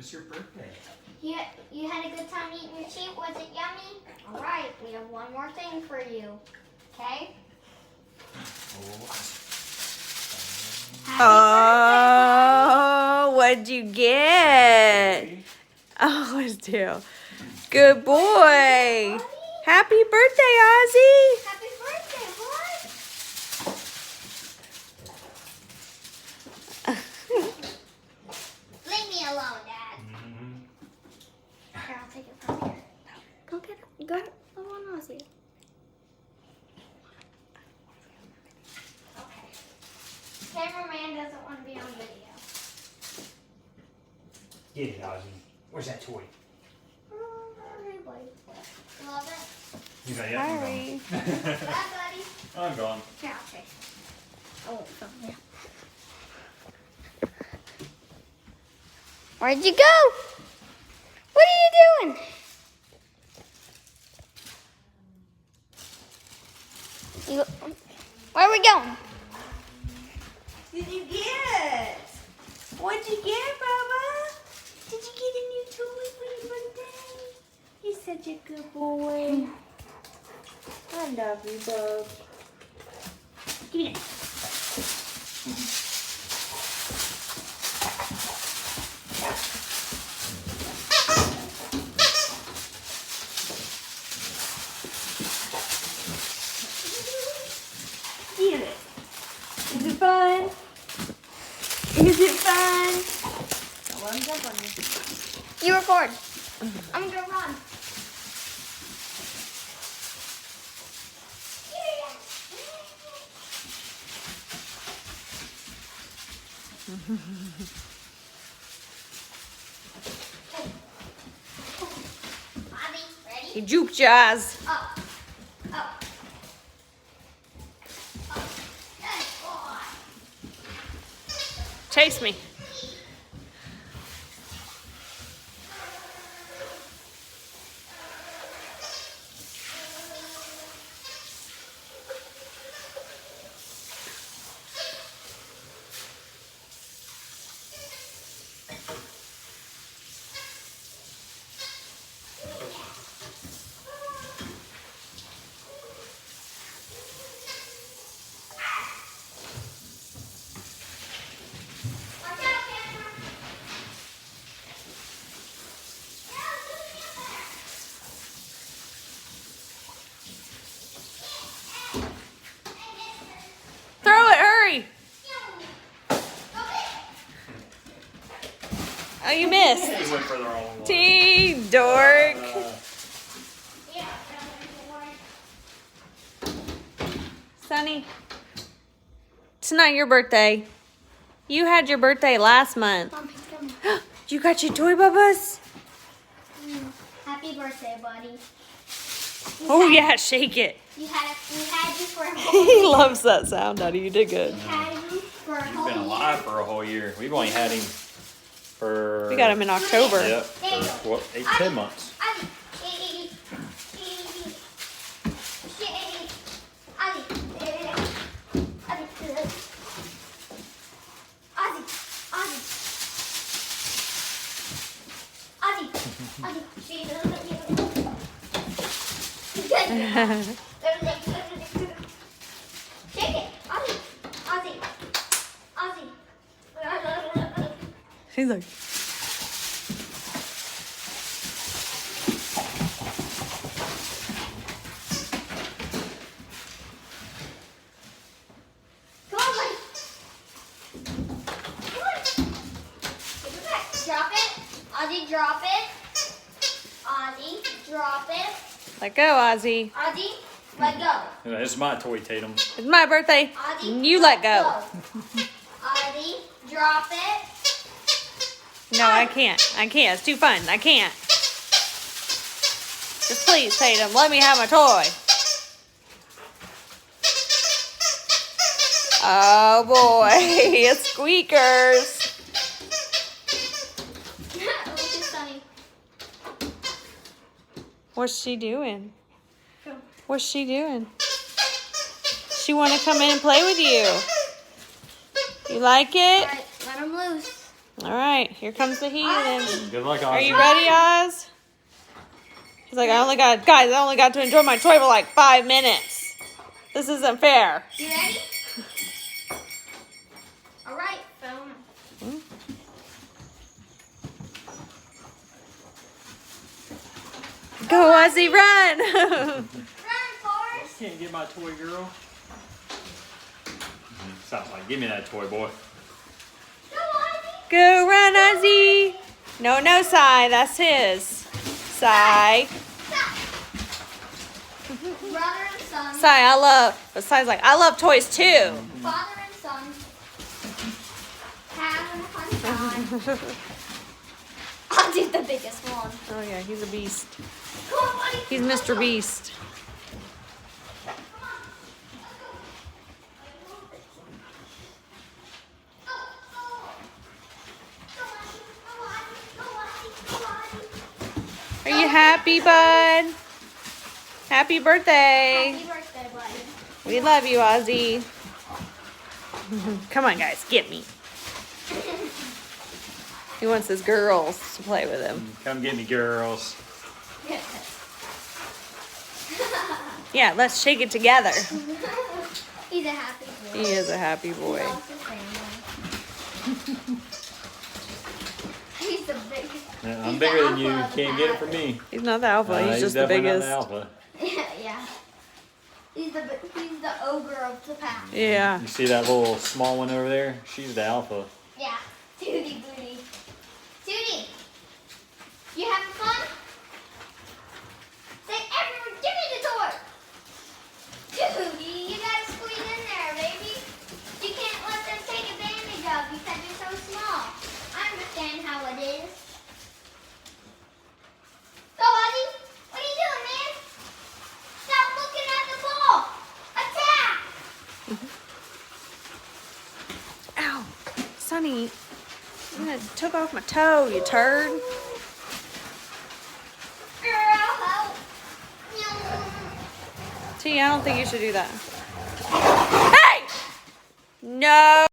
was your birthday. You had a good time eating your treat? Was it yummy? All right, we have one more thing for you. Okay? Oh, what'd you get? Oh, it's two. Good boy. Happy birthday, Ozzie. Happy birthday, what? Leave me alone, Dad. Here, I'll take it from here. Go get it. Go. I want Ozzie. Okay. Cameraman doesn't want to be on video. Get it, Ozzie. Where's that toy? Hey, buddy. You love it? He's like, Sorry. Bye, buddy. I'm gone. Here, I'll take it. Oh, from here. Where'd you go? What are you doing? Where are we going? Did you get? What'd you get, Bubba? Did you get a new toy for your birthday? You're such a good boy. I love you, Bub. Give me that. Get it. Is it fun? Is it fun? Don't let him jump on you. You record. I'm gonna run. Bobby, ready? You juke jazz. Up. Up. Up. Good boy. Chase me. Watch out, camera. Throw it, hurry. Oh, you missed. He went for the wrong one. T dork. Sonny, it's not your birthday. You had your birthday last month. You got your toy, Bubba's? Happy birthday, buddy. Oh, yeah, shake it. We had you for a whole He year. loves that sound, Daddy. You did good. We had you for a He's whole been year. alive for a whole year. We've only had him for... We got him in October. Yep, for what, 10 months. Ozzie. Shake it, Ozzie. Ozzie. Ozzie. She's like, Come on, buddy. Come on. Give it back. Drop it. Ozzie, drop it. Ozzie, drop it. let go, Ozzie. Ozzie, let go. This is my toy, Tatum. It's my birthday. Ozzie, You let go. Ozzie, drop it. No, I can't. I can't. It's too fun. I can't. Just please, Tatum, let me have my toy. Oh, boy. It's squeakers. Look at Sunny. What's she doing? Go. What's she doing? She want to come in and play with you. You like it? All right, let him loose. All right, here comes the heathen. Good luck, Ozzie. Are you ready, Oz? He's like, I only got to enjoy my toy for like 5 minutes. This isn't fair. You ready? All right, phone. Go, Ozzie, run! Run, Forrest. Can't get my toy, girl. Sounds like, give me that toy, boy. Go, Ozzie. Go, run, Ozzie! No, no, Sai, that's his. Sai. Stop. Brother and son. Sai, but Sai's like, I love toys too. Father and son. Having a fun time. Ozzie's the biggest one. Oh yeah, he's a beast. Come on, buddy. He's Mr. Beast. Are you happy, bud? Happy birthday. Happy birthday, buddy. We love you, Ozzie. Come on, guys, get me. He wants his girls to play with him. Come get me, girls. Yeah, let's shake it together. He's a happy boy. He is a happy He boy. loves his family. He's the biggest. Yeah, He's I'm the bigger than you. alpha of the Can't get it pack. from me. He's not the alpha, he's just the definitely not biggest. alpha. Yeah. He's the ogre of the pack. Yeah. You see that little small one over there? She's the alpha. Yeah. Tootie booty. Tootie, you having fun? Say, everyone, give me the toy. Tootie, you gotta squeeze in there, baby. You can't let them take advantage of you because you're so small. I understand how it is. Go, Ozzie. What are you doing, man? Stop looking at the ball. Attack. Ow. Sonny, you took off my toe, you turd. Girl, help. T, I don't think you should do that. Hey! No!